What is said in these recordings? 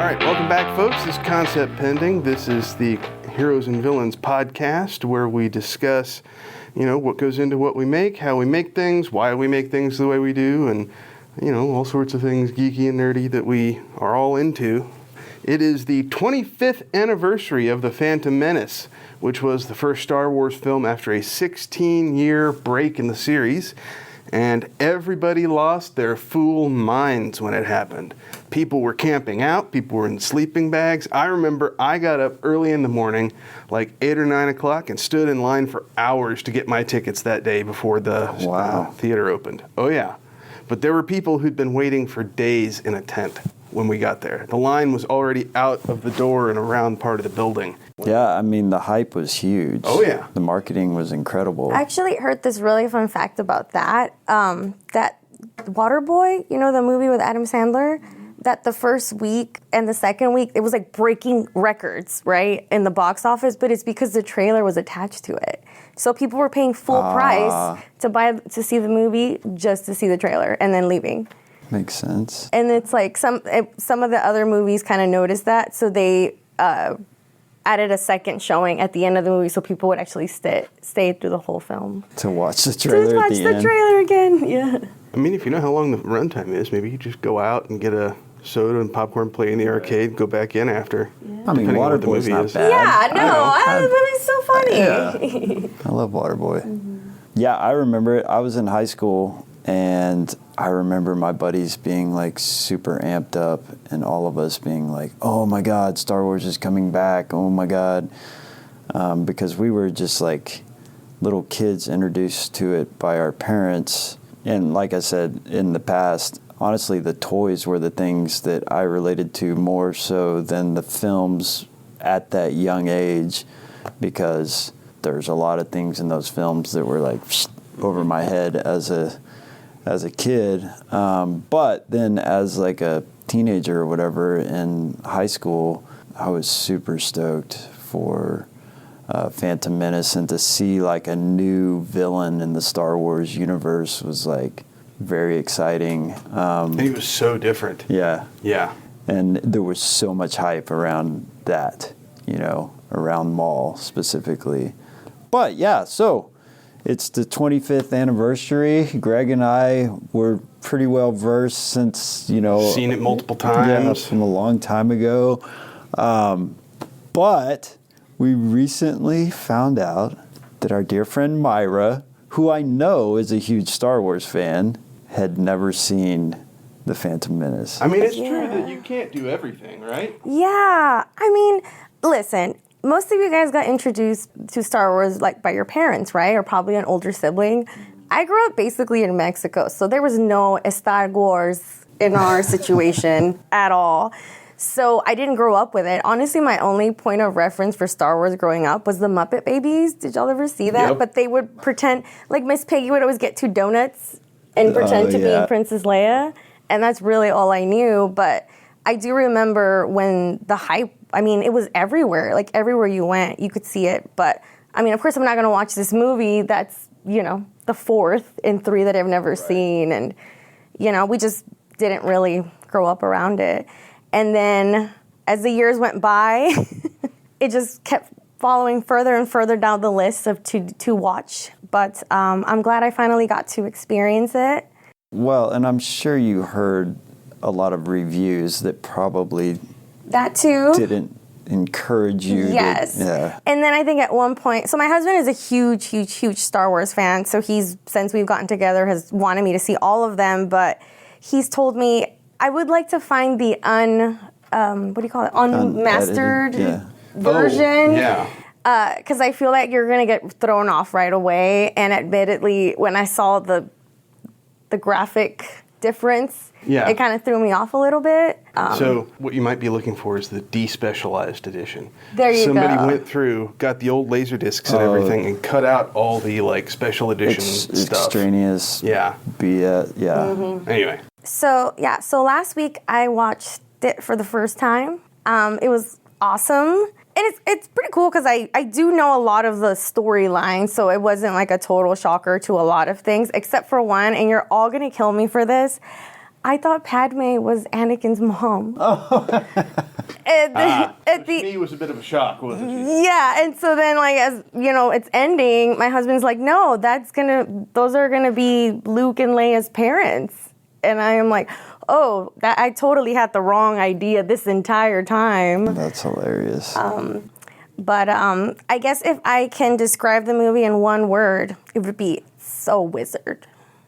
right, welcome back, folks. This is Concept Pending. This is the Heroes and Villains podcast where we discuss, what goes into what we make, how we make things, why we make things the way we do, and, all sorts of things geeky and nerdy that we are all into. It is the 25th anniversary of The Phantom Menace, which was the first Star Wars film after a 16-year break in the series. And everybody lost their fool minds when it happened. People were camping out. People were in sleeping bags. I remember I got up early in the morning, like 8 or 9 o'clock, and stood in line for hours to get my tickets that day before the theater opened. Oh, yeah. But there were people who'd been waiting for days in a tent when we got there. The line was already out of the door and around part of the building. Yeah, I mean, the hype was huge. Oh, yeah. The marketing was incredible. I actually heard this really fun fact about that. That Waterboy, the movie with Adam Sandler, that the first week and the second week, it was like breaking records, right, in the box office, but it's because the trailer was attached to it. So people were paying full price to see the movie just to see the trailer and then leaving. Makes sense. And it's like some of the other movies kind of noticed that, so they added a second showing at the end of the movie so people would actually stay through the whole film. To watch the trailer at the end. To watch the trailer again, yeah. I mean, if you know how long the runtime is, maybe you just go out and get a soda and popcorn, play in the arcade, go back in after. Yeah. I mean, Waterboy's not bad. Yeah, no, the movie's so funny. Yeah. I love Waterboy. Mm-hmm. Yeah, I remember it. I was in high school, and I remember my buddies being like super amped up and all of us being like, oh my God, Star Wars is coming back. Oh my God. Because we were just like little kids introduced to it by our parents. And like I said in the past, honestly, the toys were the things that I related to more so than the films at that young age, because there's a lot of things in those films that were like over my head as a kid, but then as like a teenager or whatever in high school, I was super stoked for Phantom Menace, and to see like a new villain in the Star Wars universe was like very exciting. And he was so different. Yeah. Yeah. And there was so much hype around that, around Maul specifically. But yeah, so it's the 25th anniversary. Greg and I were pretty well versed since, seen it multiple times. Yeah, from a long time ago. But we recently found out that our dear friend Myra, who I know is a huge Star Wars fan, had never seen The Phantom Menace. I mean, it's true that you can't do everything, right? Yeah. I mean, listen, most of you guys got introduced to Star Wars like by your parents, right? Or probably an older sibling. I grew up basically in Mexico, so there was no Star Wars in our situation at all. So I didn't grow up with it. Honestly, my only point of reference for Star Wars growing up was the Muppet Babies. Did y'all ever see that? Yep. But they would pretend, like Miss Piggy would always get 2 donuts and pretend to be Princess Leia. And that's really all I knew. But I do remember when the hype, I mean, it was everywhere. Like everywhere you went, you could see it. But I mean, of course, I'm not going to watch this movie that's, the 4th in 3 that I've never seen. And, we just didn't really grow up around it. And then as the years went by, it just kept following further and further down the list of to watch. But I'm glad I finally got to experience it. Well, and I'm sure you heard a lot of reviews that probably that too didn't encourage you. Yes. And then I think at one point, so my husband is a huge Star Wars fan. So since we've gotten together, has wanted me to see all of them. But he's told me, I would like to find the unmastered version. Oh, yeah. Because I feel like you're going to get thrown off right away. And admittedly, when I saw the graphic difference, it kind of threw me off a little bit. So what you might be looking for is the despecialized edition. There you go. Somebody went through, got the old laser discs and everything, and cut out all the special edition stuff. Extraneous. Yeah. Mm-hmm. Anyway. So last week I watched it for the first time. It was awesome. And it's pretty cool because I do know a lot of the storyline, so it wasn't like a total shocker to a lot of things, except for one, and you're all going to kill me for this. I thought Padme was Anakin's mom. She was a bit of a shock, wasn't she? Yeah, and so then, like, as you know, it's ending. My husband's like, "No, those are gonna be Luke and Leia's parents," and I am like, "Oh, that I totally had the wrong idea this entire time." That's hilarious. But I guess if I can describe the movie in one word, it would be so wizard.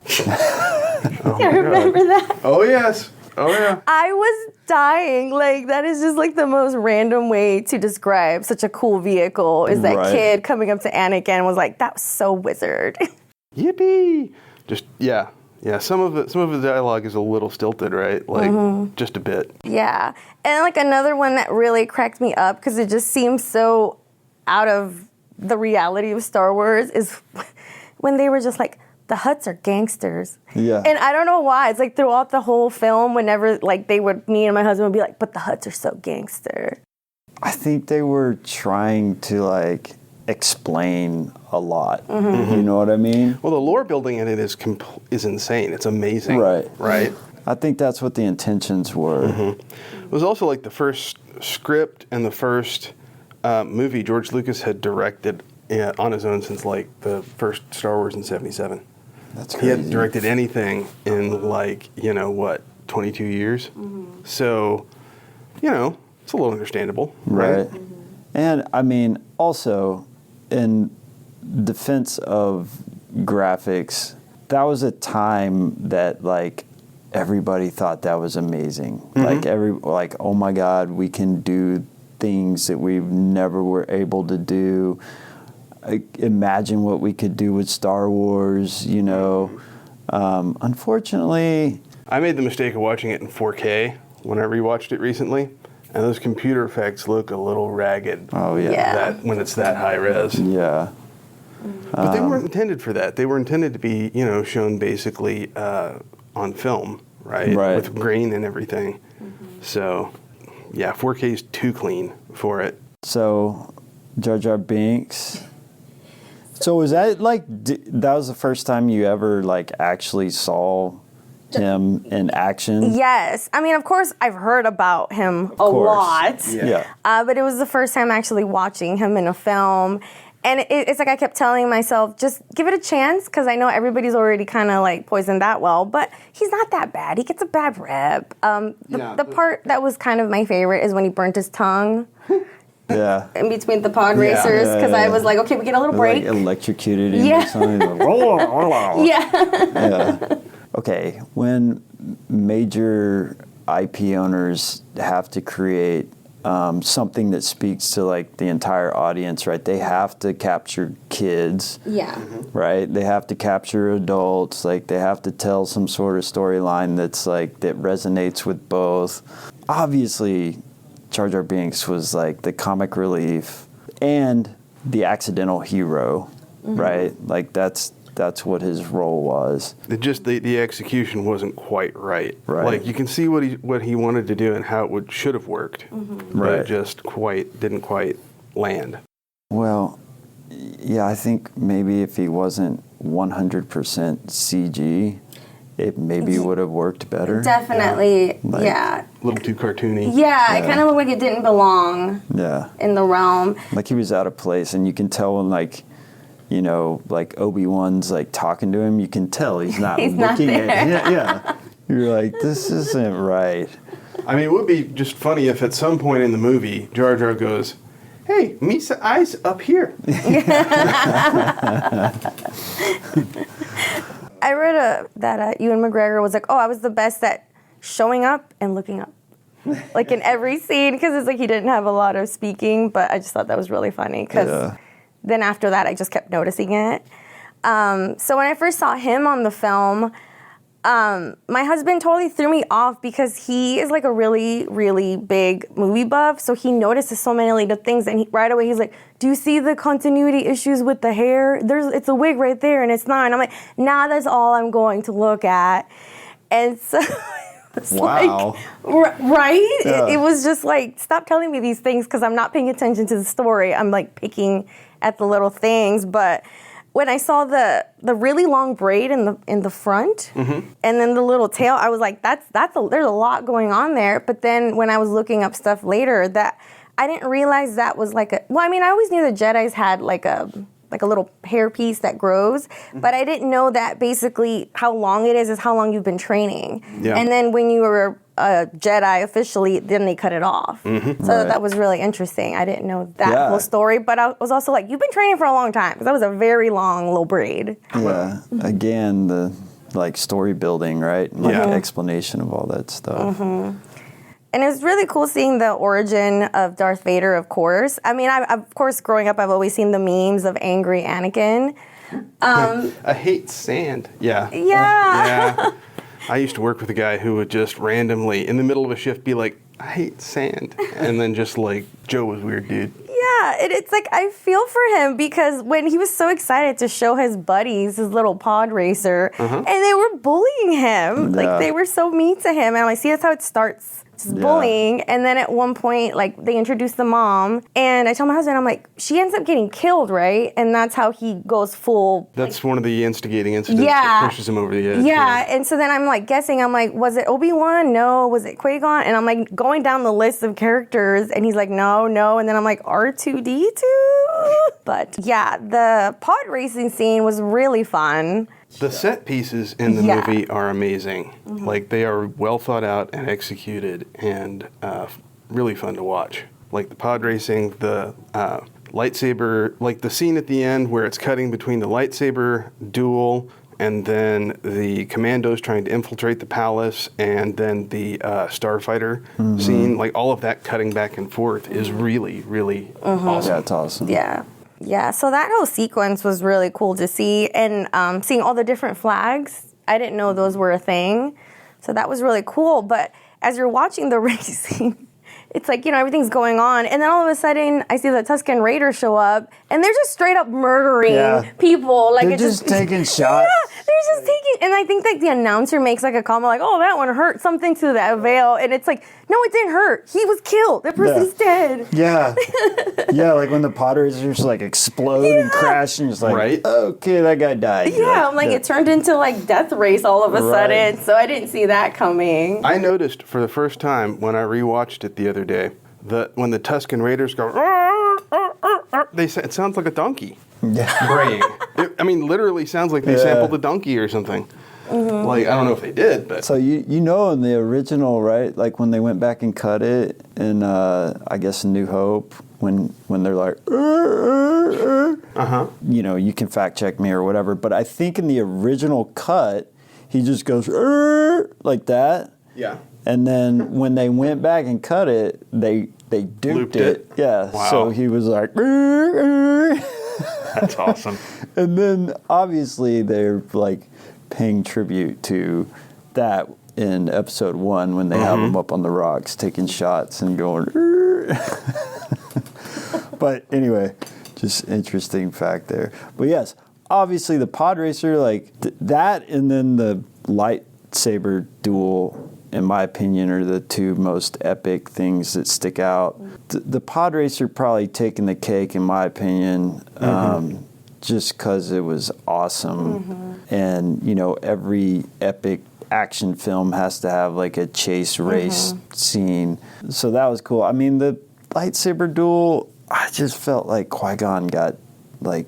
I remember that. Oh, yes. Oh, yeah. I was dying. Like, that is just like the most random way to describe such a cool vehicle is that Right. kid coming up to Anakin and was like, that was so wizard. Yippee! Just, yeah. Yeah, some of the dialogue is a little stilted, right? Like, just a bit. Yeah. And like another one that really cracked me up because it just seems so out of the reality of Star Wars is when they were just like, the Hutts are gangsters. Yeah. And I don't know why. It's like throughout the whole film, whenever like me and my husband would be like, but the Hutts are so gangster. I think they were trying to like explain a lot. You know what I mean? Well, the lore building in it is insane. It's amazing. Right. Right? I think that's what the intentions were. It was also like the first script and the first movie George Lucas had directed on his own since like the first Star Wars in '77. That's He crazy. hadn't directed anything in like, 22 years. So, it's a little understandable, right? And I mean, also, in defense of graphics, that was a time that like everybody thought that was amazing. Like oh my God, we can do things that we never were able to do. Imagine what we could do with Star Wars, Unfortunately, I made the mistake of watching it in 4K when I rewatched it recently, and those computer effects look a little ragged. oh yeah. When it's that high res. Yeah. But they weren't intended for that. They were intended to be, shown basically on film, right? Right. With grain and everything. So, yeah, 4K is too clean for it. So, Jar Jar Binks. So was that like that was the first time you ever like actually saw him in action? Yes. I mean, of course, I've heard about him a lot. Yeah. But it was the first time actually watching him in a film. And it's like I kept telling myself, just give it a chance, because I know everybody's already kind of like poisoned that well. But he's not that bad. He gets a bad rep. The part that was kind of my favorite is when he burnt his tongue. Yeah. In between the pod racers, because I was like, okay, we get a little break. Like electrocuted him or something. Yeah. Okay, when major IP owners have to create something that speaks to like the entire audience, right? They have to capture kids. Yeah. Right? They have to capture adults. Like they have to tell some sort of storyline that's like that resonates with both. Obviously, Jar Jar Binks was like the comic relief and the accidental hero, right? Like that's what his role was. The execution wasn't quite right. Right. Like you can see what he wanted to do and how it should have worked, but it just didn't quite land. Well, yeah, I think maybe if he wasn't 100% CG, it maybe would have worked better. Definitely. Like- Yeah. A little too cartoony. Yeah, it kind of looked like it didn't belong Yeah. in the realm. Like he was out of place, and you can tell when like Obi-Wan's like talking to him, you can tell he's not He's not looking there. at him. Yeah. You're like, this isn't right. I mean, it would be just funny if at some point in the movie, Jar Jar goes, "Hey, Misa, eyes up here." I read that Ewan McGregor was like, oh, I was the best at showing up and looking up. Like in every scene, because it's like he didn't have a lot of speaking, but I just thought that was really funny, because then after that, I just kept noticing it. So when I first saw him on the film, my husband totally threw me off because he is like a really, really big movie buff. So he notices so many little things, and right away he's like, "Do you see the continuity issues with the hair? It's a wig right there, and it's not." And I'm like, "Nah, that's all I'm going to look at." And so it's Wow. right? Yeah. It was just like, stop telling me these things, because I'm not paying attention to the story. I'm like picking at the little things. But when I saw the really long braid in the front, and then the little tail, I was like, there's a lot going on there. But then when I was looking up stuff later, that I didn't realize that was like I always knew the Jedis had like a little hair piece that grows, but I didn't know that basically how long it is how long you've been training. Yeah. And then when you were a Jedi officially, then they cut it off. So that was really interesting. I didn't know that whole story, but I was also like, you've been training for a long time, because that was a very long little braid. Yeah. Again, the like story building, right? Like explanation of all that stuff. And it was really cool seeing the origin of Darth Vader, of course. I mean, of course, growing up, I've always seen the memes of angry Anakin. I hate sand. Yeah. Yeah. I used to work with a guy who would just randomly, in the middle of a shift, be like, I hate sand. And then just like, Joe was weird, dude. Yeah, it's like I feel for him, because when he was so excited to show his buddies his little pod racer, and they were bullying him. Like, they were so mean to him. And I'm like, see, that's how it starts. Just bullying. And then at one point, like, they introduced the mom, and I told my husband, I'm like, she ends up getting killed, right? And that's how he goes full. That's one of the instigating incidents that pushes him over the edge. Yeah, and so then I'm like guessing, I'm like, was it Obi-Wan? No. Was it Qui-Gon? And I'm like going down the list of characters, and he's like, no. And then I'm like, R2-D2? But yeah, the pod racing scene was really fun. The set pieces in the movie are amazing. Like, they are well thought out and executed, and really fun to watch. Like the pod racing, the lightsaber, like the scene at the end where it's cutting between the lightsaber duel and then the commandos trying to infiltrate the palace, and then the starfighter scene. Like, all of that cutting back and forth is really, really awesome. That's awesome. Yeah, so that whole sequence was really cool to see, and seeing all the different flags. I didn't know those were a thing, so that was really cool. But as you're watching the racing, it's like, everything's going on, and then all of a sudden, I see the Tusken Raiders show up, and they're just straight up murdering people. Like, they're just taking shots. Yeah, they're just taking, and I think that the announcer makes like a comment like, oh, that one hurt, something to that veil, and it's like, no, it didn't hurt. He was killed. That person's dead. Yeah. Yeah, like when the pod racers like explode and crash, and it's like, okay, that guy died. Yeah, I'm like, it turned into like Death Race all of a sudden, so I didn't see that coming. I noticed for the first time when I rewatched it the other day that when the Tusken Raiders go, it sounds like a donkey braying. I mean, literally sounds like they sampled a donkey or something. Like, I don't know if they did, but... So you know in the original, right, like when they went back and cut it in, I guess, New Hope, when they're like, you can fact check me or whatever, but I think in the original cut, he just goes, like that. Yeah. And then when they went back and cut it, they duped it. Yeah. Wow. So he was like, That's awesome. And then obviously they're like paying tribute to that in episode 1 when they have him up on the rocks taking shots and going. But anyway, just interesting fact there. But yes, obviously the pod racer, like that, and then the lightsaber duel, in my opinion, are the two most epic things that stick out. The pod racer probably taking the cake, in my opinion, just because it was awesome. And, every epic action film has to have like a chase race scene. So that was cool. I mean, the lightsaber duel, I just felt like Qui-Gon got like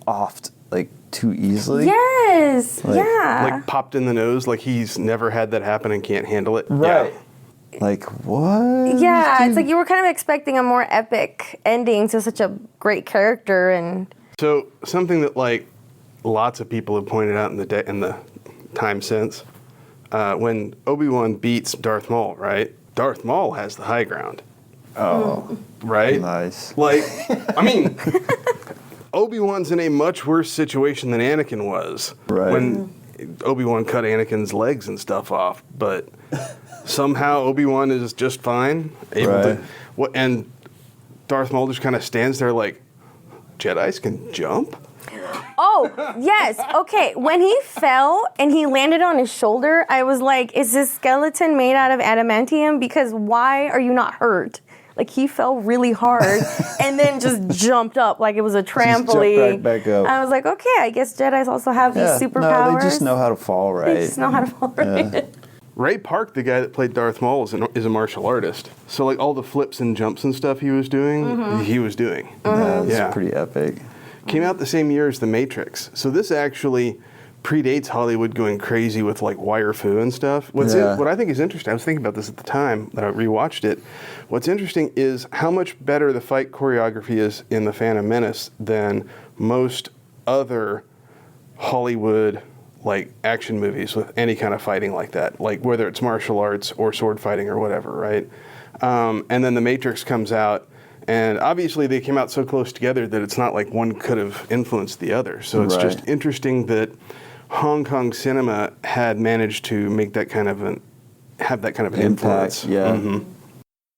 offed like too easily. Yes. Like popped in the nose, like he's never had that happen and can't handle it. Right. Yeah. Like, what? Yeah, it's like you were kind of expecting a more epic ending to such a great character. And so something that like lots of people have pointed out in the time since, when Obi-Wan beats Darth Maul, right? Darth Maul has the high ground. Oh. Right? Nice. Like, I mean, Obi-Wan's in a much worse situation than Anakin was. Right. When Obi-Wan cut Anakin's legs and stuff off, but somehow Obi-Wan is just fine. And Darth Maul just kind of stands there like, Jedis can jump? oh, yes. Okay. When he fell and he landed on his shoulder, I was like, is this skeleton made out of adamantium? Because why are you not hurt? Like he fell really hard and then just jumped up like it was a trampoline. Just jumped right back up. I was like, okay, I guess Jedis also have these superpowers. No, they just know how to fall right. They just know how to fall right. Ray Park, the guy that played Darth Maul, is a martial artist. So like all the flips and jumps and stuff he was doing, he was doing. That's pretty epic. Came out the same year as The Matrix. So this actually predates Hollywood going crazy with like wire fu and stuff. What I think is interesting, I was thinking about this at the time that I rewatched it. What's interesting is how much better the fight choreography is in The Phantom Menace than most other Hollywood like action movies with any kind of fighting like that, like whether it's martial arts or sword fighting or whatever, right? And then The Matrix comes out, and obviously they came out so close together that it's not like one could have influenced the other. So it's just interesting that Hong Kong cinema had managed to make that kind of have that kind of an influence. Yeah.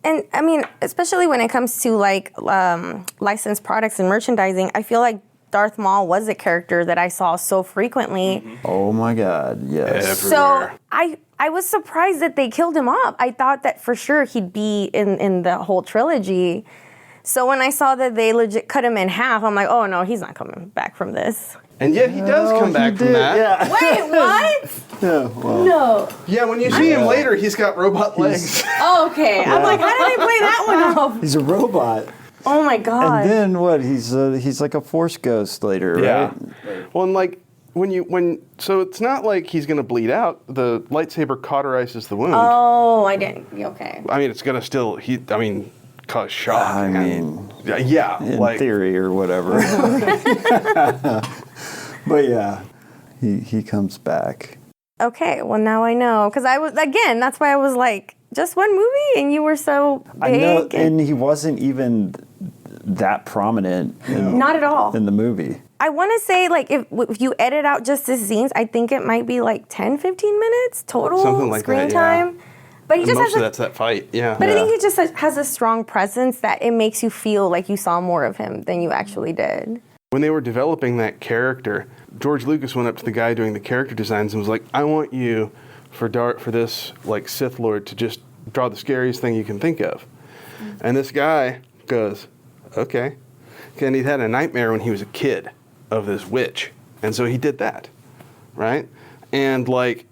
And I mean, especially when it comes to like licensed products and merchandising, I feel like Darth Maul was a character that I saw so frequently. Oh my God, yes. So I was surprised that they killed him off. I thought that for sure he'd be in the whole trilogy. So when I saw that they legit cut him in half, I'm like, oh no, he's not coming back from this. And yet he does come back from that. Yeah. Wait, what? Yeah, well, No. Yeah, when you see him later, he's got robot legs. Oh, okay. I'm like, how did they play that one off? he's a robot. Oh my God. And then what? He's like a force ghost later, Yeah. right? Well, and like so it's not like he's gonna bleed out. The lightsaber cauterizes the wound. Oh, I didn't. Okay. I mean, it's gonna still cause shock. I mean, yeah, in like theory or whatever. But yeah, he comes back. Okay. Well, now I know. Because that's why I was like, just one movie, and you were so big. I know, and he wasn't even that prominent. Not at all. In the movie. I want to say, like, if you edit out just his scenes, I think it might be like 10, 15 minutes total Something like screen that, yeah. time. But he just most has of that's that fight. Yeah. But I think he just has a strong presence that it makes you feel like you saw more of him than you actually did. When they were developing that character, George Lucas went up to the guy doing the character designs and was like, "I want you for this like Sith Lord to just draw the scariest thing you can think of." And this guy goes, "Okay." And he'd had a nightmare when he was a kid of this witch, and so he did that, right? And like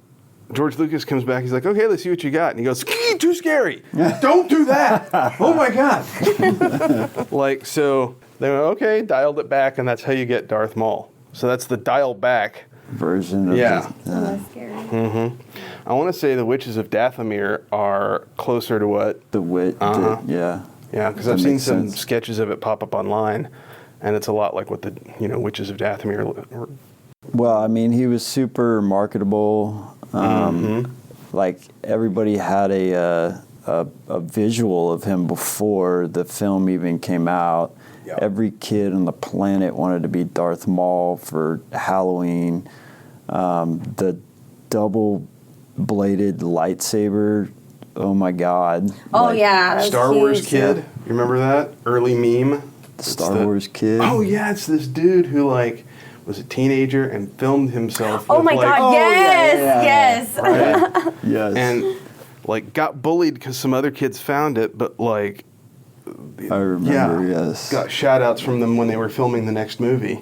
George Lucas comes back, he's like, "Okay, let's see what you got." And he goes, "Too scary! Don't do that! Oh my God!" Like so. They went, okay, dialed it back, and that's how you get Darth Maul. So that's the dial back version of Less scary. I want to say the Witches of Dathomir are closer to what... the wit. Yeah. Yeah, because I've seen some sketches of it pop up online, and it's a lot like what the Witches of Dathomir... Well, I mean, he was super marketable. Like, everybody had a visual of him before the film even came out. Yep. Every kid on the planet wanted to be Darth Maul for Halloween. The double-bladed lightsaber, oh my God. Oh, yeah. Star Wars Kid, you remember that? Early meme? Star Wars Kid. Oh, yeah, it's this dude who, like, was a teenager and filmed himself. Oh, my God, yes. Right? Yes. And, like, got bullied because some other kids found it, but, like... I remember, yes. Got shout-outs from them when they were filming the next movie.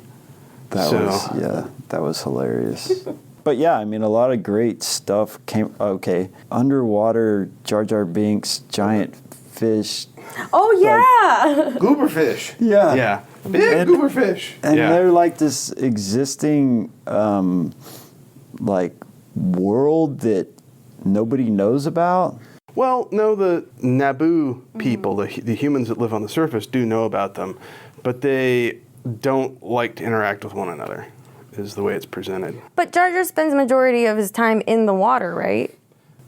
That was hilarious. But yeah, I mean, a lot of great stuff came. Okay, underwater Jar Jar Binks, giant fish. Oh yeah, gooberfish. Yeah, yeah, big gooberfish. And they're like this existing, like world that nobody knows about. Well, no, the Naboo people, the humans that live on the surface, do know about them, but they don't like to interact with one another, is the way it's presented. But Jar Jar spends the majority of his time in the water, right?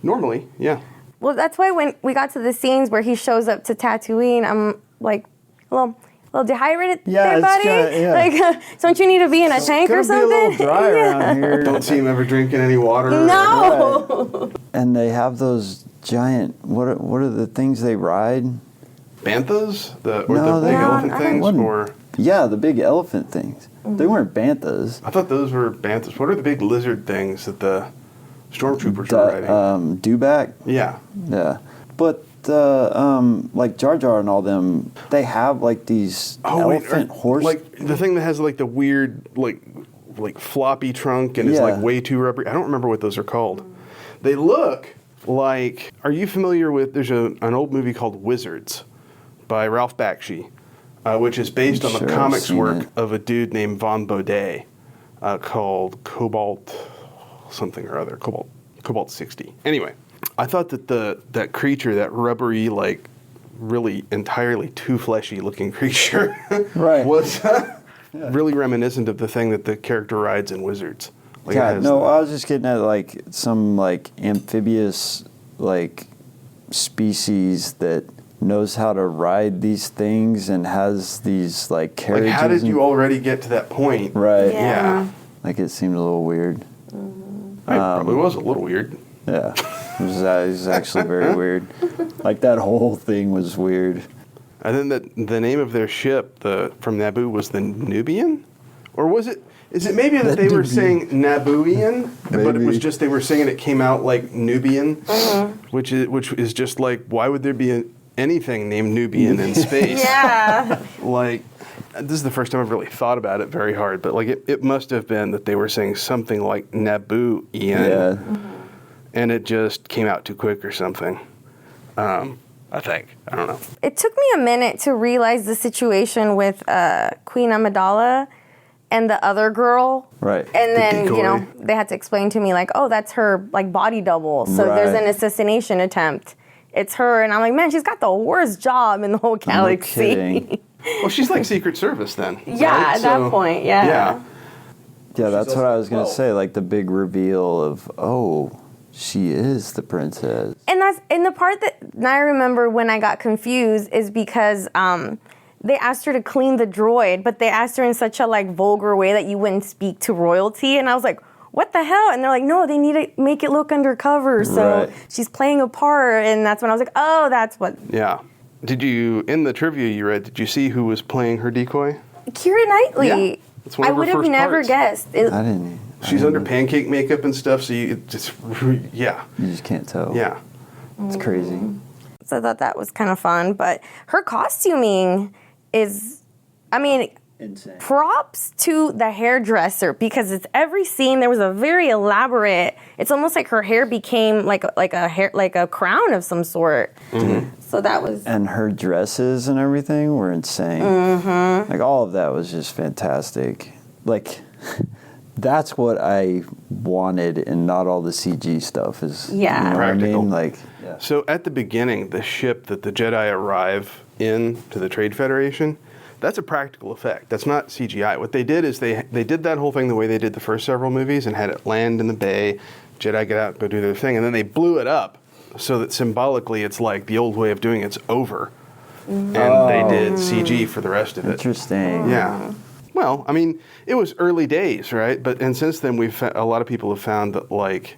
Normally, yeah. Well, that's why when we got to the scenes where he shows up to Tatooine, I'm like, a little dehydrated there, buddy? Like, don't you need to be in a tank or something? Be a little dry around here. Don't see him ever drinking any water. No. Right. And they have those giant, what are the things they ride? Banthas? The big elephant things? Yeah, the big elephant things. They weren't banthas. I thought those were banthas. What are the big lizard things that the stormtroopers were riding? Dewback? Yeah. Yeah. But the like Jar Jar and all them, they have like these elephant horse. Like the thing that has like the weird like floppy trunk and is like way too rubbery. I don't remember what those are called. They look like. Are you familiar with? There's an old movie called Wizards by Ralph Bakshi, which is based on the comics work of a dude named Von Baudet, called Cobalt something or other, Cobalt 60. Anyway, I thought that that creature, that rubbery, like really entirely too fleshy looking creature, was really reminiscent of the thing that the character rides in Wizards. Like I was just getting at like some like amphibious like species that knows how to ride these things and has these like carriages. Like, how did you already get to that point? Right. Yeah. Like, it seemed a little weird. It probably was a little weird. Yeah. It was actually very weird. Like, that whole thing was weird. And then the name of their ship from Naboo was the Nubian? Or was it... Is it maybe that they were saying Nabooian, but it was just they were saying it came out like Nubian, which is just like, why would there be anything named Nubian in space? Yeah. Like, this is the first time I've really thought about it very hard, but like it must have been that they were saying something like Nabooian, and it just came out too quick or something. I think. I don't know. It took me a minute to realize the situation with Queen Amidala and the other girl. Right. And then, they had to explain to me, like, oh, that's her, like, body double. So there's an assassination attempt. It's her. And I'm like, man, she's got the worst job in the whole galaxy. No kidding. Well, she's like Secret Service then. Yeah, right? at that point, yeah. Yeah, that's what I was going to say. Like, the big reveal of, oh, she is the princess. And the part that I remember when I got confused is because... they asked her to clean the droid, but they asked her in such a like vulgar way that you wouldn't speak to royalty. And I was like, what the hell? And they're like, no, they need to make it look undercover. So she's playing a part. And that's when I was like, oh, that's what. Yeah. Did you, in the trivia you read, did you see who was playing her decoy? Keira Knightley. Yeah. That's one I of her would have first never parts. guessed. I didn't. She's under pancake makeup and stuff, so you just, yeah. You just can't tell. Yeah. It's crazy. So I thought that was kind of fun. But her costuming is, I mean, insane. Props to the hairdresser, because it's every scene there was a very elaborate. It's almost like her hair became like a crown of some sort. Mm-hmm. So that was. And her dresses and everything were insane. Mm-hmm. Like, all of that was just fantastic. Like, that's what I wanted, and not all the CG stuff is. Yeah. You know Practical. what I mean? Like. Yeah. So at the beginning, the ship that the Jedi arrive in to the Trade Federation, that's a practical effect. That's not CGI. What they did is they did that whole thing the way they did the first several movies and had it land in the bay, Jedi get out, go do their thing, and then they blew it up so that symbolically it's like the old way of doing it's over. And they did CG for the rest of it. Interesting. Yeah. Well, I mean, it was early days, right? And since then, a lot of people have found that like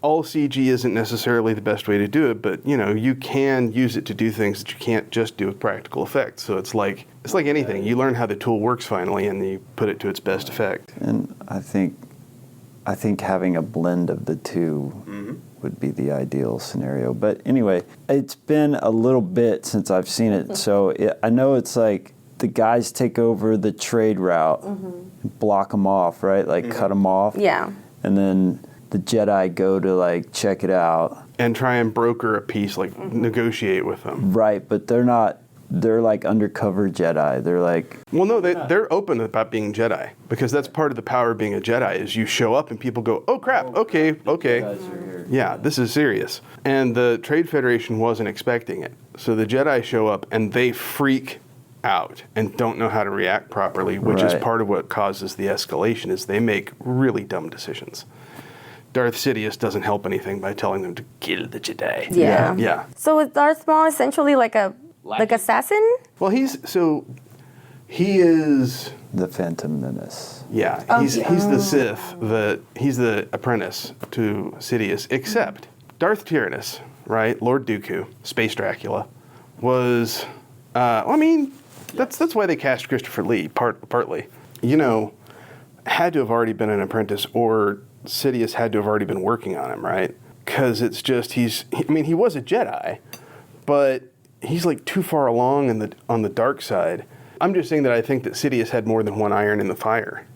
all CG isn't necessarily the best way to do it, but you can use it to do things that you can't just do with practical effects. So it's like anything. You learn how the tool works finally, and you put it to its best effect. And I think having a blend of the two would be the ideal scenario. But anyway, it's been a little bit since I've seen it, so I know it's like the guys take over the trade route, block them off, right? Like cut them off. Yeah. And then the Jedi go to like check it out and try and broker a peace, like negotiate with them. Right, but they're like undercover Jedi. They're like, well, no, they're open about being Jedi, because that's part of the power of being a Jedi is you show up and people go, oh crap, okay, yeah, this is serious. And the Trade Federation wasn't expecting it, so the Jedi show up and they freak out and don't know how to react properly, which is part of what causes the escalation. Is they make really dumb decisions. Darth Sidious doesn't help anything by telling them to kill the Jedi. Yeah. Yeah. So is Darth Maul essentially like assassin? Well, he is the Phantom Menace. Yeah, he's the Sith. He's the apprentice to Sidious. Except Darth Tyrannus, right? Lord Dooku, Space Dracula, was. That's why they cast Christopher Lee partly. Had to have already been an apprentice, or Sidious had to have already been working on him, right? because it's just he was a Jedi, but he's like too far along on the dark side. I'm just saying that I think that Sidious had more than one iron in the fire,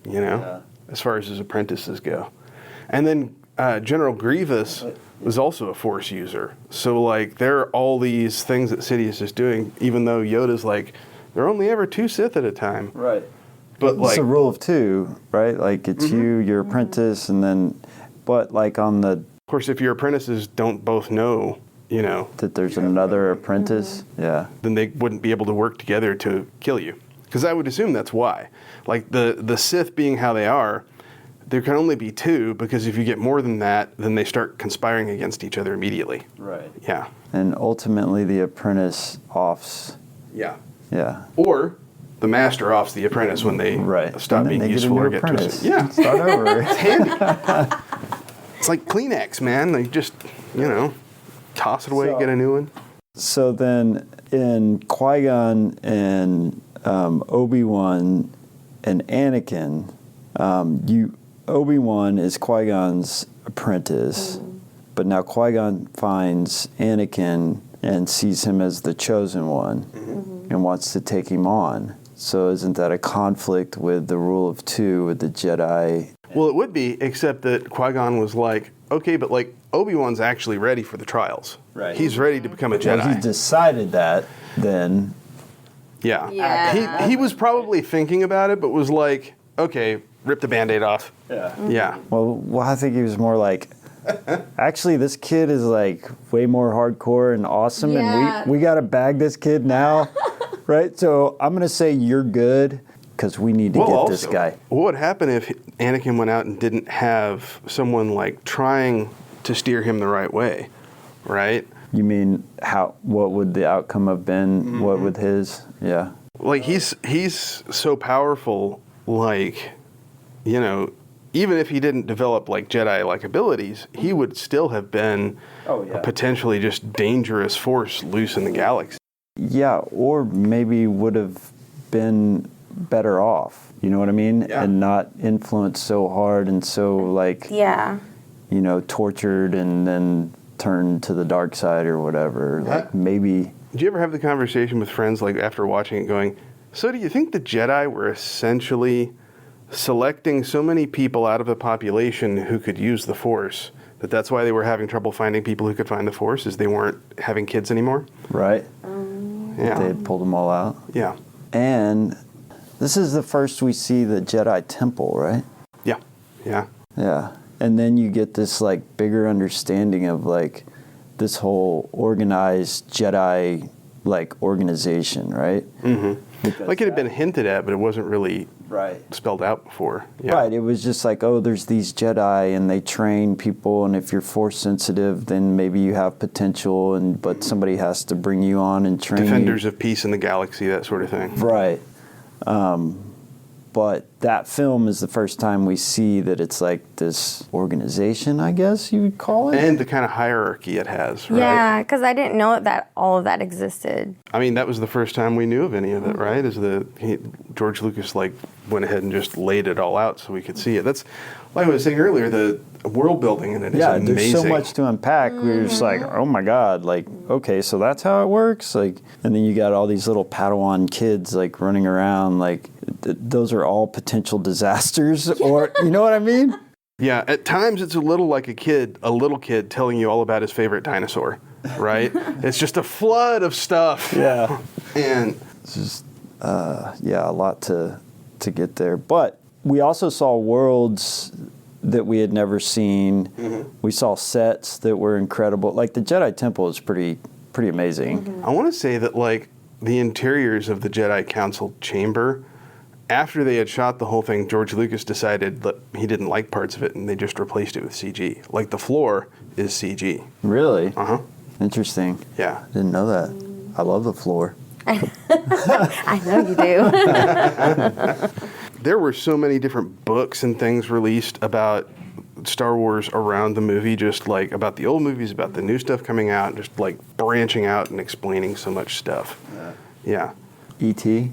as far as his apprentices go. And then General Grievous was also a Force user. So, like, there are all these things that Sidious is doing, even though Yoda's like, there are only ever 2 Sith at a time. Right. But, like... It's a rule of 2, right? Like, it's you, your apprentice, and then... But, like, on the... Of course, if your apprentices don't both know, that there's another apprentice, then they wouldn't be able to work together to kill you. Because I would assume that's why. Like, the Sith being how they are, there can only be 2, because if you get more than that, then they start conspiring against each other immediately. Right. Yeah. And ultimately, the apprentice offs. Yeah. Yeah. Or the master offs the apprentice when they stop being useful or get twisted. Yeah. Start over. It's handy. It's like Kleenex, man. They just, toss it away, get a new one. So then in Qui-Gon and Obi-Wan and Anakin, Obi-Wan is Qui-Gon's apprentice, but now Qui-Gon finds Anakin and sees him as the chosen one and wants to take him on. So isn't that a conflict with the rule of 2 with the Jedi? Well, it would be, except that Qui-Gon was like, okay, but like Obi-Wan's actually ready for the trials. Right. He's ready to become a Jedi. Well, he decided that then. Yeah. He was probably thinking about it, but was like, okay, rip the Band-Aid off. Yeah. Yeah. Well, I think he was more like, actually, this kid is like way more hardcore and awesome, and we got to bag this kid now, right? So I'm going to say you're good because we need to get this guy. What would happen if Anakin went out and didn't have someone like trying to steer him the right way, right? You mean what would the outcome have been? What would his? Yeah. Like he's so powerful, like, even if he didn't develop like Jedi-like abilities, he would still have been a potentially just dangerous force loose in the galaxy. Yeah, or maybe would have been better off. You know what I mean? Yeah. And not influenced so hard and so like tortured and then turned to the dark side or whatever. Like maybe. Did you ever have the conversation with friends like after watching it going, so do you think the Jedi were essentially selecting so many people out of the population who could use the Force that's why they were having trouble finding people who could find the Force, is they weren't having kids anymore? Right. Yeah. They had pulled them all out. Yeah. And this is the first we see the Jedi Temple, right? Yeah. Yeah. Yeah. And then you get this like bigger understanding of like this whole organized Jedi like organization, right? Mm-hmm. Like it had been hinted at, but it wasn't really spelled out before. Yeah. Right. It was just like, oh, there's these Jedi and they train people, and if you're force sensitive, then maybe you have potential, but somebody has to bring you on and train Defenders of peace in the galaxy, that sort of thing. Right. But that film is the first time we see that it's like this organization, I guess you would call it. And the kind of hierarchy it has, right? Yeah, because I didn't know that all of that existed. I mean, that was the first time we knew of any of it, right? George Lucas like went ahead and just laid it all out so we could see it. That's, like I was saying earlier, the world building in it is amazing. There's so much to unpack. We were just like, oh my God, like, okay, so that's how it works? Like, and then you got all these little Padawan kids like running around, like, those are all potential disasters, or, you know what I mean? Yeah, at times it's a little like a little kid telling you all about his favorite dinosaur, right? It's just a flood of stuff. Yeah. And it's just, a lot to get there. But we also saw worlds that we had never seen. Mm-hmm. We saw sets that were incredible. Like the Jedi Temple is pretty amazing. Mm-hmm. I want to say that like the interiors of the Jedi Council chamber, after they had shot the whole thing, George Lucas decided that he didn't like parts of it, and they just replaced it with CG. Like the floor is CG. Really? Uh-huh. Interesting. Yeah. Didn't know that. I love the floor. I know you do. There were so many different books and things released about Star Wars around the movie, just like about the old movies, about the new stuff coming out, just like branching out and explaining so much stuff. Yeah. E.T.?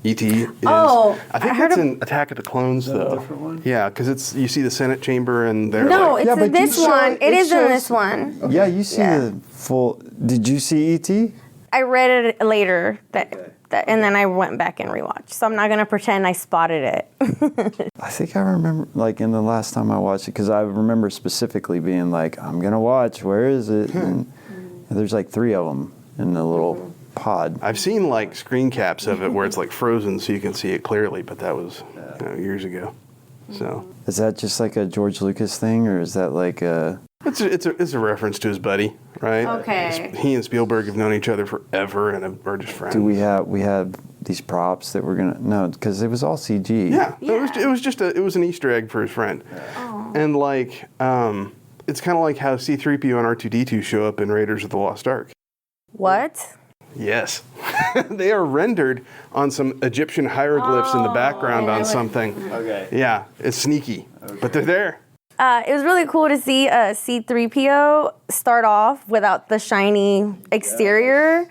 E.T. is. Oh, I think I heard that's in Attack of the Clones, that a though. different one? Yeah, because you see the Senate chamber and they're No, like, it's in but you this saw- one. It is in shows- this one. Yeah, you see Yeah. the full. Did you see E.T.? I read it later and then I went back and rewatched. So I'm not gonna pretend I spotted it. I think I remember, like, in the last time I watched it, because I remember specifically being like, I'm going to watch, where is it? And there's like 3 of them in the little pod. I've seen like screen caps of it where it's like frozen so you can see it clearly, but that was years ago. So Is that just like a George Lucas thing, or is that like a... it's a reference to his buddy, right? Okay. He and Spielberg have known each other forever and are just friends. Do we have these props that we're going to... No, because it was all CG. Yeah, it was just it was an Easter egg for his friend. And like it's kind of like how C-3PO and R2-D2 show up in Raiders of the Lost Ark. What? Yes. They are rendered on some Egyptian hieroglyphs in the background on something. Okay. Yeah, it's sneaky, but they're there. It was really cool to see C-3PO start off without the shiny exterior.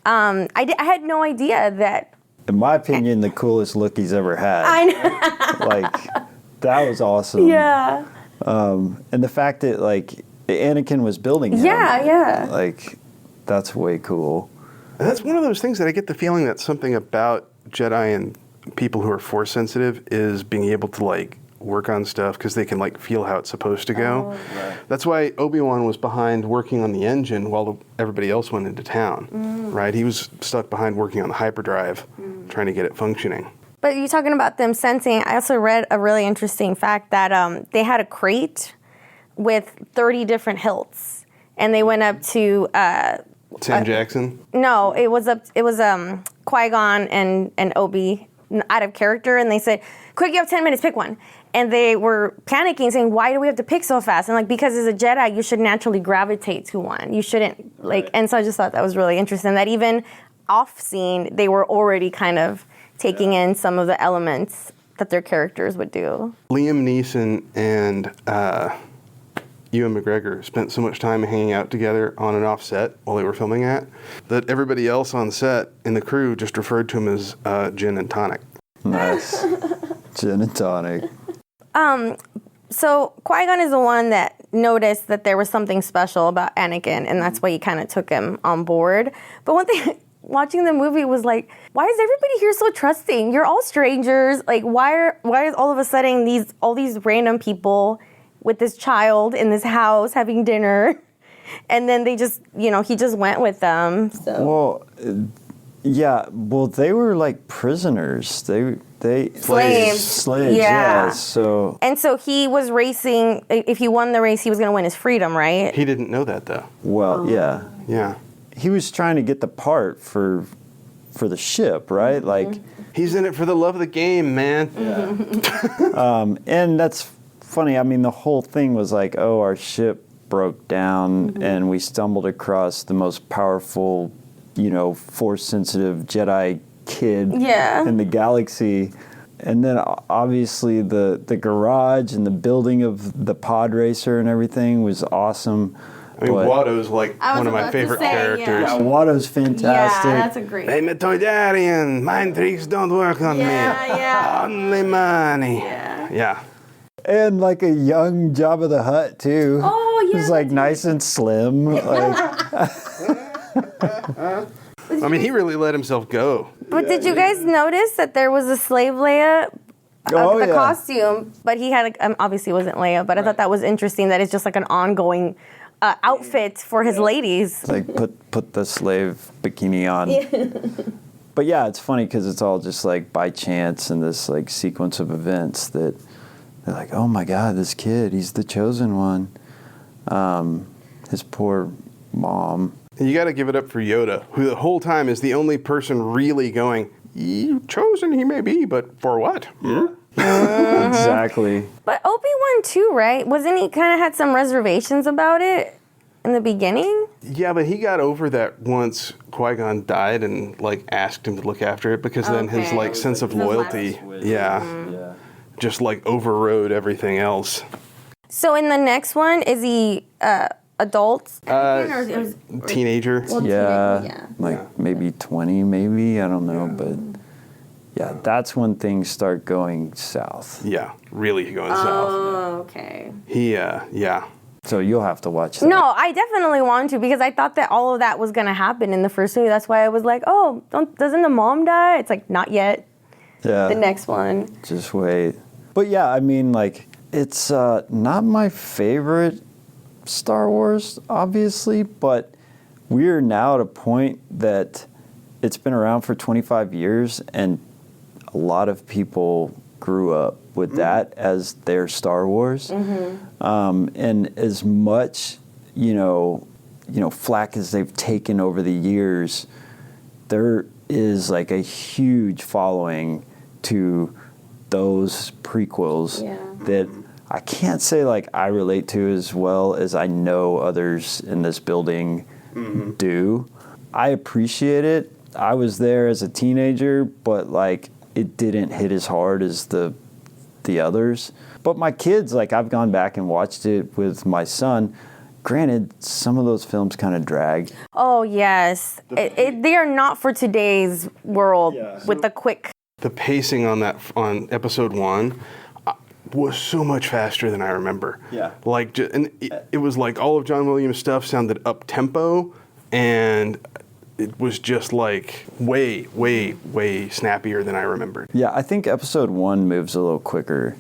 I had no idea that. In my opinion, the coolest look he's ever had. I know. Like, that was awesome. Yeah. And the fact that, like, Anakin was building him. Yeah. Like, that's way cool. And that's one of those things that I get the feeling that something about Jedi and people who are Force sensitive is being able to like work on stuff because they can like feel how it's supposed to go. Right. That's why Obi-Wan was behind working on the engine while everybody else went into town, right? He was stuck behind working on the hyperdrive, trying to get it functioning. But you talking about them sensing, I also read a really interesting fact that they had a crate with 30 different hilts. And they went up to... Sam Jackson? No, it was Qui-Gon and Obi out of character, and they said, quick, you have 10 minutes, pick one. And they were panicking, saying, why do we have to pick so fast? And like, because as a Jedi, you should naturally gravitate to one. You shouldn't, like, and so I just thought that was really interesting, that even off-scene, they were already kind of taking in some of the elements that their characters would do. Liam Neeson and Ewan McGregor spent so much time hanging out together on and off set while they were filming that everybody else on set in the crew just referred to him as gin and tonic. Nice. Gin and tonic. So Qui-Gon is the one that noticed that there was something special about Anakin, and that's why he kind of took him on board. But one thing, watching the movie was like, why is everybody here so trusting? You're all strangers. Like, why is all of a sudden all these random people with this child in this house having dinner? And then they just, he just went with them. So. Well, yeah. Well, they were like prisoners. They Slaves. Yeah. So. And so he was racing. If he won the race, he was going to win his freedom, right? He didn't know that, though. Well, yeah. Yeah. He was trying to get the part for the ship, right? Like. He's in it for the love of the game, man. Yeah. And that's funny. I mean, the whole thing was like, oh, our ship broke down and we stumbled across the most powerful, Force-sensitive Jedi kid in the galaxy. And then obviously the garage and the building of the pod racer and everything was awesome. I mean, Watto's like one of my favorite characters. Yeah, Watto's fantastic. Yeah, that's a great. I'm a Toydarian. Mind tricks don't work on me. Yeah. Only money. Yeah. And like a young Jabba the Hutt too. Oh, yeah. He's like nice and slim. Like, I mean, he really let himself go. But did you guys notice that there was a slave Leia of the costume? But he had, obviously it wasn't Leia, but I thought that was interesting that it's just like an ongoing outfit for his ladies. like put the slave bikini on. But yeah, it's funny because it's all just like by chance in this like sequence of events that they're like, oh my God, this kid, he's the chosen one. His poor mom. And you got to give it up for Yoda, who the whole time is the only person really going, chosen he may be, but for what? Exactly. But Obi-Wan too, right? Wasn't he kind of had some reservations about it in the beginning? Yeah, but he got over that once Qui-Gon died and like asked him to look after it because then his like sense of loyalty, just like overrode everything else. So in the next one, is he adult? Teenager. Like maybe 20, maybe, I don't know, but Yeah, that's when things start going south. Yeah, really going south. Oh, okay. Yeah. So you'll have to watch that. No, I definitely want to because I thought that all of that was going to happen in the first movie. That's why I was like, oh, doesn't the mom die? It's like, not yet. Yeah. The next one. Just wait. But yeah, I mean, like, it's not my favorite Star Wars, obviously, but we're now at a point that it's been around for 25 years, and a lot of people grew up with that as their Star Wars. And as much, flack as they've taken over the years, there is like a huge following to those prequels that I can't say like I relate to as well as I know others in this building do. I appreciate it. I was there as a teenager, but like it didn't hit as hard as the others. But my kids, like I've gone back and watched it with my son. Granted, some of those films kind of drag. Oh, yes. They are not for today's world with the quick. The pacing on episode 1 was so much faster than I remember. Yeah. Like, and it was like all of John Williams' stuff sounded up-tempo, and it was just like way, way, way snappier than I remembered. Yeah, I think episode 1 moves a little quicker,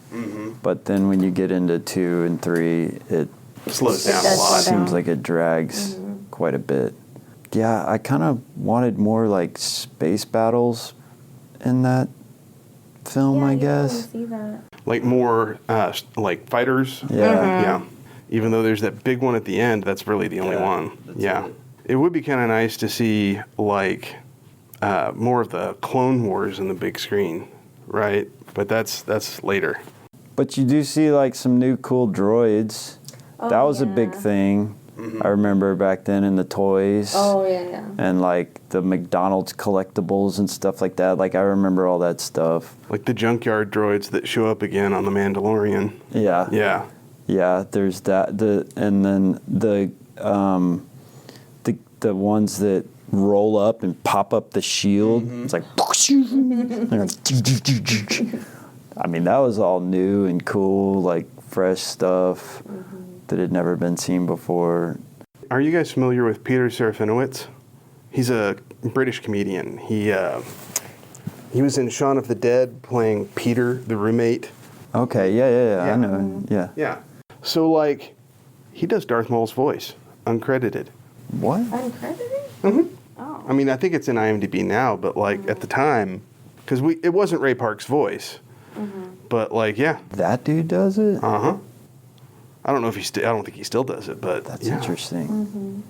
but then when you get into 2 and 3, it slows down a lot. Seems like it drags quite a bit. Yeah, I kind of wanted more like space battles in that film, I guess. See that. Like more like fighters. Yeah. Even though there's that big one at the end, that's really the only one. It would be kind of nice to see like more of the Clone Wars in the big screen, right? But that's later. But you do see like some new cool droids. That was a big thing. I remember back then in the toys. Oh, yeah. And like the McDonald's collectibles and stuff like that. Like I remember all that stuff. Like the junkyard droids that show up again on The Mandalorian. Yeah. Yeah. Yeah, there's that. And then the ones that roll up and pop up the shield. It's like I mean, that was all new and cool, like fresh stuff that had never been seen before. Are you guys familiar with Peter Serafinowicz? He's a British comedian. He was in Shaun of the Dead playing Peter, the roommate. Okay, yeah. I know. Yeah. So, like, he does Darth Maul's voice, uncredited. What? Uncredited? Oh. I mean, I think it's in IMDb now, but, like, at the time, because it wasn't Ray Park's voice. But, like, yeah. That dude does it? Uh-huh. I don't know if I don't think he still does it, but that's interesting.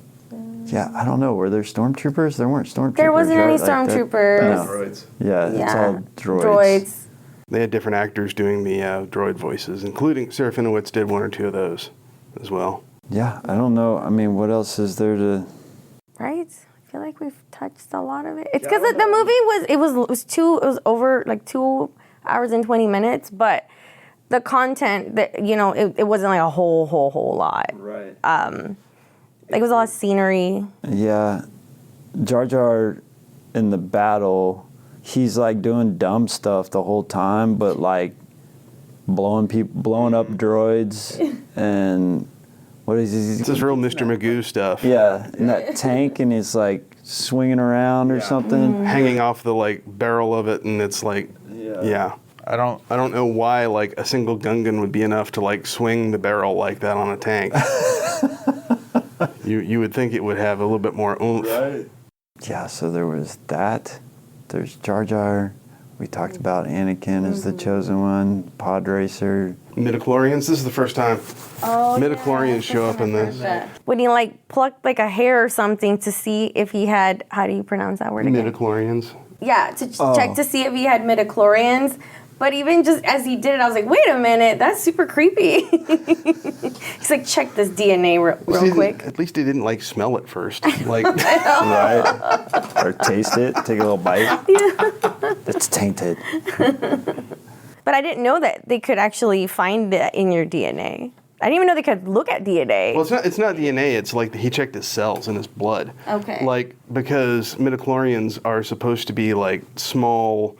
Yeah, I don't know. Were there stormtroopers? There weren't stormtroopers. There wasn't any right? stormtroopers. No. Droids. Yeah, it's all droids. They had different actors doing the droid voices, including Serafinowicz did one or two of those as well. Yeah, I don't know. I mean, what else is there to... Right? I feel like we've touched a lot of it. It's because the movie was over like 2 hours and 20 minutes, but the content that it wasn't like a whole lot. Right. Like it was a lot of scenery. Yeah, Jar Jar in the battle, he's like doing dumb stuff the whole time, but like blowing up droids and what is he? It's this real Mr. Magoo stuff. Yeah, in that tank, and he's like swinging around or something, hanging off the like barrel of it, and it's like, yeah. I don't know why like a single Gungan would be enough to like swing the barrel like that on a tank. You would think it would have a little bit more oomph. Right. Yeah, so there was that. There's Jar Jar. We talked about Anakin as the chosen one, pod racer. Midichlorians, this is the first time midichlorians show up in this. When he like plucked like a hair or something to see if he had, how do you pronounce that word again? Midichlorians. Yeah, to check to see if he had midichlorians. But even just as he did it, I was like, wait a minute, that's super creepy. He's like, check this DNA real quick. At least he didn't like smell it first. Like, right? Or taste it, take a little bite. Yeah. It's tainted. But I didn't know that they could actually find that in your DNA. I didn't even know they could look at DNA. Well, it's not DNA. It's like he checked his cells in his blood. Okay. Like, because midichlorians are supposed to be like small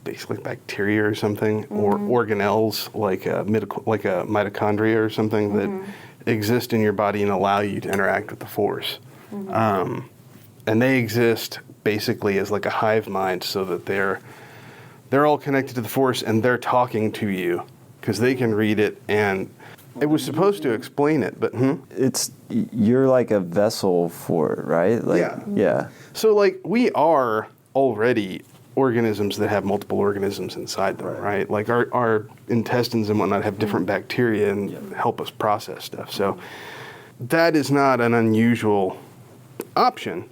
basically bacteria or something, or organelles like a mitochondria or something that exist in your body and allow you to interact with the Force. And they exist basically as like a hive mind, so that they're all connected to the Force and they're talking to you because they can read it. And it was supposed to explain it, but you're like a vessel for it, right? Like, yeah. So like we are already organisms that have multiple organisms inside them, right? Like our intestines and whatnot have different bacteria and help us process stuff. So that is not an unusual option.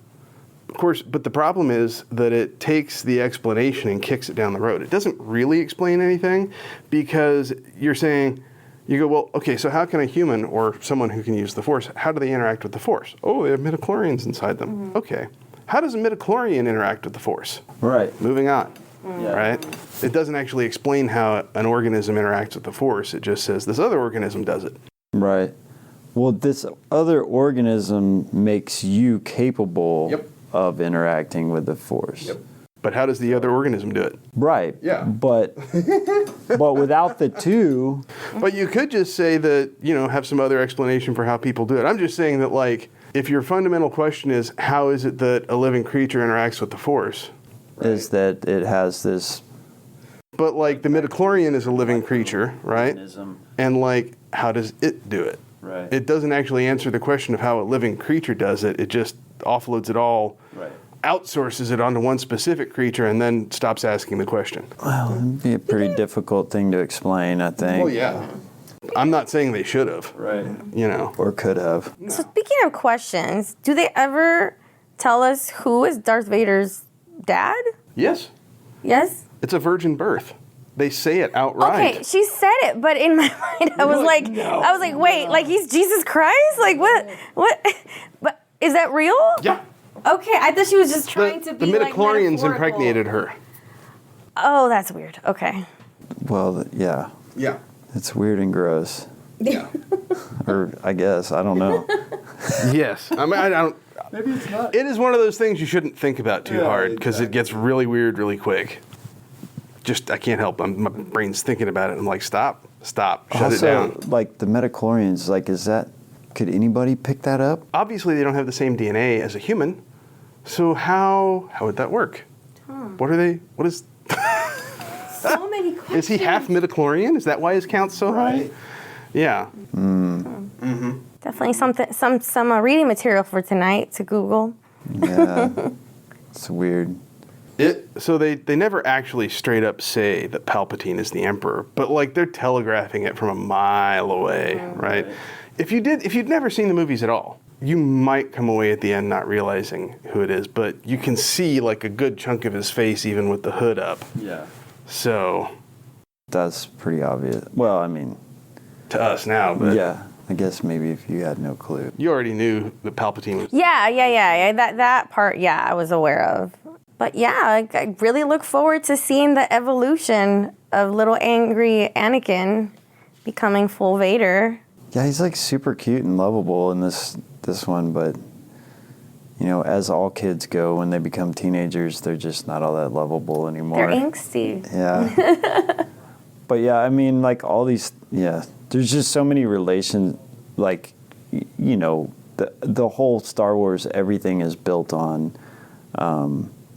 Of course, but the problem is that it takes the explanation and kicks it down the road. It doesn't really explain anything, because you're saying, you go, well, okay, so how can a human or someone who can use the Force, how do they interact with the Force? Oh, they have midichlorians inside them. Okay. How does a midichlorian interact with the Force? Right. Moving on. Right? It doesn't actually explain how an organism interacts with the Force. It just says this other organism does it. Right. Well, this other organism makes you capable of interacting with the Force. But how does the other organism do it? Right. Yeah. But without the two. But you could just say that, have some other explanation for how people do it. I'm just saying that, like, if your fundamental question is how is it that a living creature interacts with the Force? Is that it has this. But, like, the midichlorian is a living creature, right? And, like, how does it do it? Right. It doesn't actually answer the question of how a living creature does it. It just offloads it all, outsources it onto one specific creature, and then stops asking the question. Well, it'd be a pretty difficult thing to explain, I think. Well, yeah. I'm not saying they should have. Right. Or could have. So speaking of questions, do they ever tell us who is Darth Vader's dad? Yes. Yes? It's a virgin birth. They say it outright. Okay, she said it, but in my mind, I was like, wait, like he's Jesus Christ? Like what? But is that real? Yeah. Okay, I thought she was just trying to be the like midichlorians metaphorical. impregnated her. Oh, that's weird. Okay. Well, yeah. Yeah. It's weird and gross. Yeah. Or I guess, I don't know. Yes. I mean, I don't. Maybe it's not. It is one of those things you shouldn't think about too hard, because it gets really weird really quick. I can't help. My brain's thinking about it. I'm like, stop, shut it down. Like the midichlorians, like, could anybody pick that up? Obviously, they don't have the same DNA as a human. So how would that work? What is... So many questions. Is he half midichlorian? Is that why his count's so high? Yeah. Definitely some reading material for tonight to Google. Yeah. It's weird. So they never actually straight up say that Palpatine is the Emperor, but like they're telegraphing it from a mile away, right? If you'd never seen the movies at all, you might come away at the end not realizing who it is, but you can see like a good chunk of his face even with the hood up. Yeah. So that's pretty obvious. Well, I mean, to us now, but yeah, I guess maybe if you had no clue. You already knew that Palpatine was. Yeah. That part, I was aware of. But yeah, I really look forward to seeing the evolution of little angry Anakin becoming full Vader. Yeah, he's like super cute and lovable in this one, but as all kids go, when they become teenagers, they're just not all that lovable anymore. They're angsty. Yeah. But yeah, I mean, like all these, there's just so many relations, like, the whole Star Wars, everything is built on,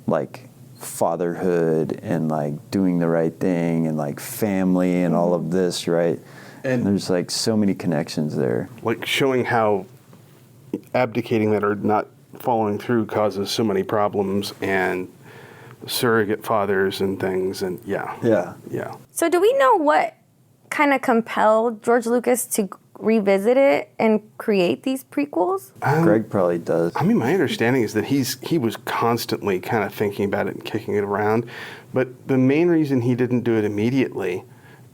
like fatherhood and like doing the right thing and like family and all of this, right? And there's like so many connections there. Like showing how abdicating that or not following through causes so many problems, and surrogate fathers and things, and yeah. So do we know what kind of compelled George Lucas to revisit it and create these prequels? Greg probably does. I mean, my understanding is that he was constantly kind of thinking about it and kicking it around, but the main reason he didn't do it immediately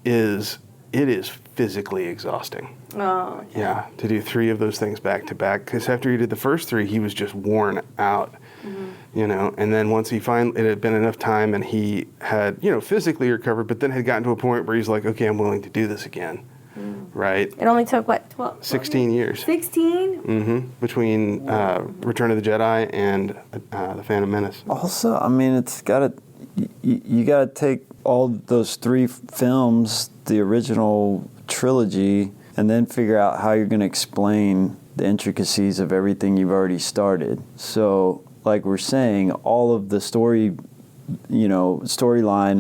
is it is physically exhausting. Oh. Yeah, to do 3 of those things back to back, because after he did the first 3, he was just worn out. And then once it had been enough time and he had, physically recovered, but then had gotten to a point where he's like, okay, I'm willing to do this again. Right? It only took, 12? 16 years. 16? Between Return of the Jedi and The Phantom Menace. Also, I mean, it's got to, you got to take all those 3 films, the original trilogy, and then figure out how you're going to explain the intricacies of everything you've already started. So, like we're saying, all of the storyline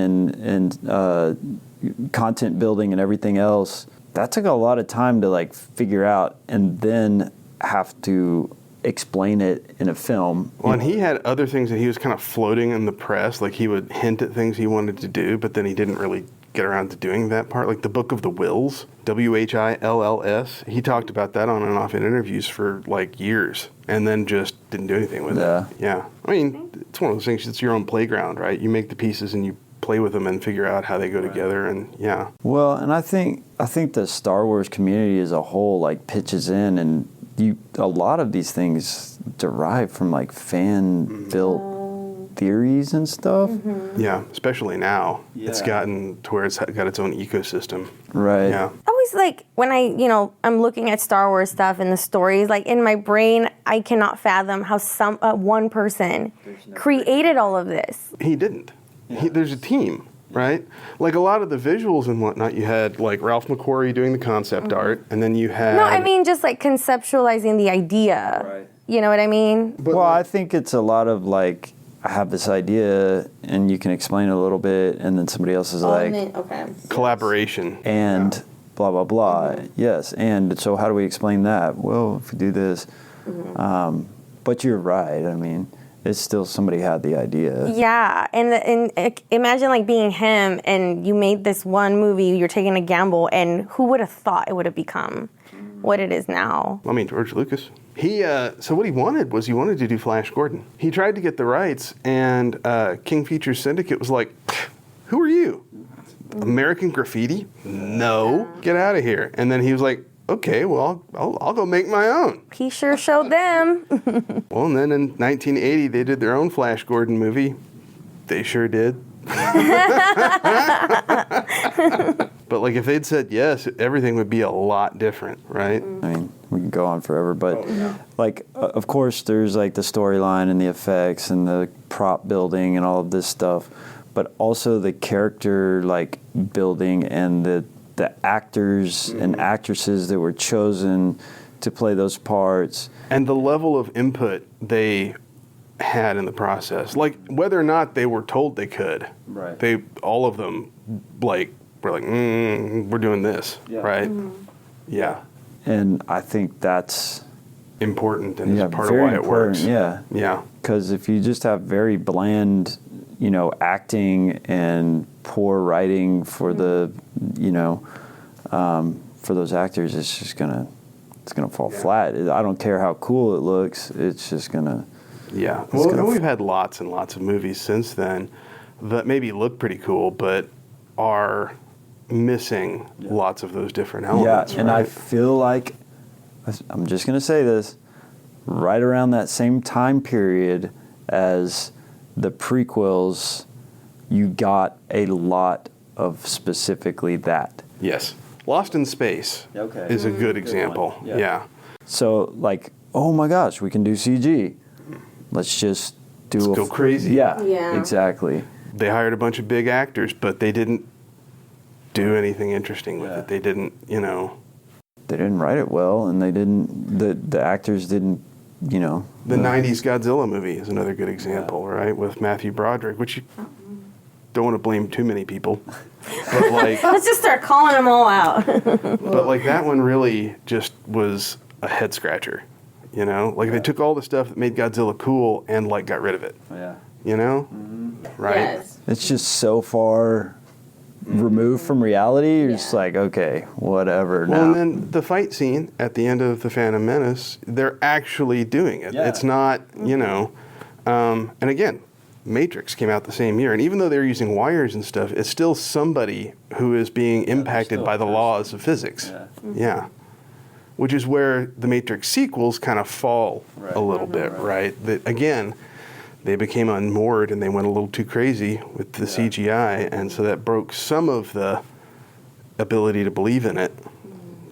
and content building and everything else, that took a lot of time to like figure out and then have to explain it in a film. Well, and he had other things that he was kind of floating in the press, like he would hint at things he wanted to do, but then he didn't really get around to doing that part. Like the Book of the Wills, Wills, he talked about that on and off in interviews for like years, and then just didn't do anything with it. Yeah. I mean, it's one of those things, it's your own playground, right? You make the pieces and you play with them and figure out how they go together, and yeah. Well, and I think the Star Wars community as a whole like pitches in, and a lot of these things derive from like fan built theories and stuff. Yeah, especially now. Yeah. It's gotten to where it's got its own ecosystem. Right. Yeah. Always like when I'm looking at Star Wars stuff and the stories, like in my brain, I cannot fathom how one person created all of this. He didn't. Yeah. There's a team, right? Like a lot of the visuals and whatnot, you had like Ralph McQuarrie doing the concept art, and then you had... No, I mean just like conceptualizing the idea. Right. You know what I mean? But well, I think it's a lot of like, I have this idea and you can explain it a little bit, and then somebody else is collaboration and blah blah blah. Yes, and so how do we explain that? Well, if we do this, but you're right. I mean, it's still somebody had the idea. Yeah, and imagine like being him, and you made this one movie. You're taking a gamble, and who would have thought it would have become what it is now? I mean, George Lucas. So what he wanted to do Flash Gordon. He tried to get the rights, and King Features Syndicate was like, "Who are you? American Graffiti? No, get out of here." And then he was like, "Okay, well, I'll go make my own." He sure showed them. Well, and then in 1980, they did their own Flash Gordon movie. They sure did. But like if they'd said yes, everything would be a lot different, right? I mean, we can go on forever, but like, of course, there's like the storyline and the effects and the prop building and all of this stuff, but also the character like building and the actors and actresses that were chosen to play those parts. And the level of input they had in the process. Like, whether or not they were told they could. Right. All of them, like, were like, we're doing this, right? Yeah. And I think that's... important, and it's part of why it works. Yeah. Yeah. Because if you just have very bland, acting and poor writing for the, for those actors, it's just gonna fall flat. I don't care how cool it looks. It's just gonna. Yeah. Well, and we've had lots and lots of movies since then that maybe look pretty cool, but are missing lots of those different elements. Yeah, and I feel like, I'm just gonna say this, right around that same time period as the prequels, you got a lot of specifically that. Yes. Lost in Space is a good example. Yeah. So, like, oh my gosh, we can do CG. Let's just Let's go crazy. Yeah. Exactly. They hired a bunch of big actors, but they didn't do anything interesting with it. They didn't, They didn't write it well, and they didn't. The actors didn't. The 90s Godzilla movie is another good example, right? With Matthew Broderick, which you don't want to blame too many people. But like, let's just start calling them all out. But like that one really just was a head scratcher, Like they took all the stuff that made Godzilla cool and like got rid of it. Yeah. Right? Yes. It's just so far removed from reality. You're just like, okay, whatever. Well, now. and then the fight scene at the end of The Phantom Menace, they're actually doing it. Yeah. It's not, and again, Matrix came out the same year, and even though they're using wires and stuff, it's still somebody who is being impacted by the laws of physics. Yeah. Which is where the Matrix sequels kind of fall a little bit, right? That again, they became unmoored and they went a little too crazy with the CGI, and so that broke some of the ability to believe in it.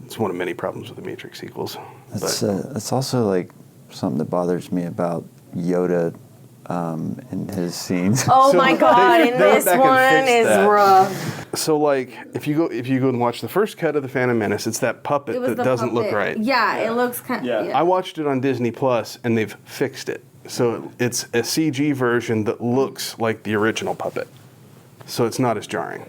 It's one of many problems with the Matrix sequels. It's also like something that bothers me about Yoda in his scenes. Oh So my God! they And went this back and one fixed is that. rough. So like if you go and watch the first cut of the Phantom Menace, it's that puppet that doesn't look right. Yeah, it looks kind. Yeah. I watched it on Disney Plus and they've fixed it. So it's a CG version that looks like the original puppet. So it's not as jarring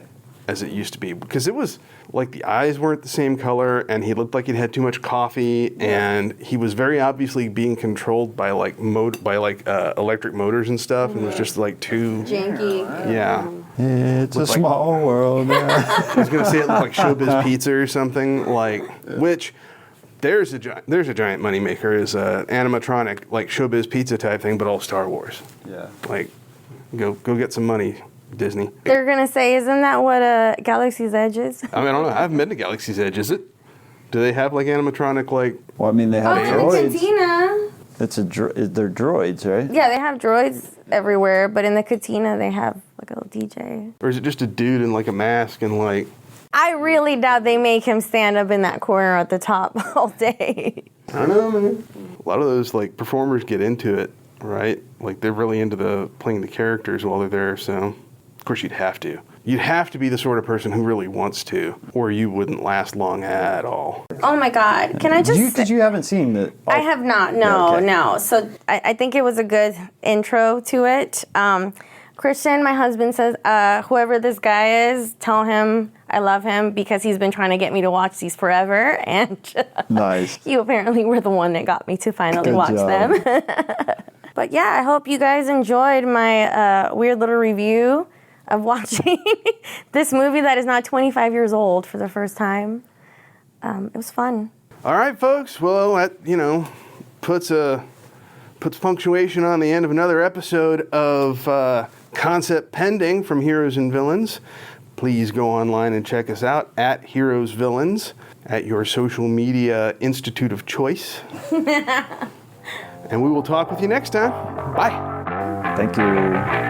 as it used to be, because it was like the eyes weren't the same color and he looked like he'd had too much coffee, and he was very obviously being controlled by electric motors and stuff, and was just like too Janky. yeah. It's a small world. I was gonna say it looked like Showbiz Pizza or something, like, which there's a giant moneymaker, is a animatronic like Showbiz Pizza type thing, but all Star Wars. Yeah. Like, go get some money, Disney. They're gonna say, isn't that what Galaxy's Edge is? I mean, I don't know. I haven't been to Galaxy's Edge. Is it? Do they have like animatronic like? Well, I mean, they have Oh, in the droids. cantina. They're droids, right? Yeah, they have droids everywhere, but in the cantina they have like a little DJ. Or is it just a dude in like a mask and like? I really doubt they make him stand up in that corner at the top all day. I don't know, man. A lot of those like performers get into it, right? Like they're really into playing the characters while they're there. So, of course, you'd have to. You'd have to be the sort of person who really wants to, or you wouldn't last long at all. Oh my God! Can I just? Because you haven't seen the. I have not. No, Okay. no. So I think it was a good intro to it. Christian, my husband, says, whoever this guy is, tell him I love him because he's been trying to get me to watch these forever. And Nice. you apparently were the one that got me to finally Good watch job. them. But yeah, I hope you guys enjoyed my weird little review of watching this movie that is now 25 years old for the first time. It was fun. All right, folks. Well, that puts punctuation on the end of another episode of Concept Pending from Heroes and Villains. Please go online and check us out at Heroes Villains at your social media institute of choice. And we will talk with you next time. Bye. Thank you.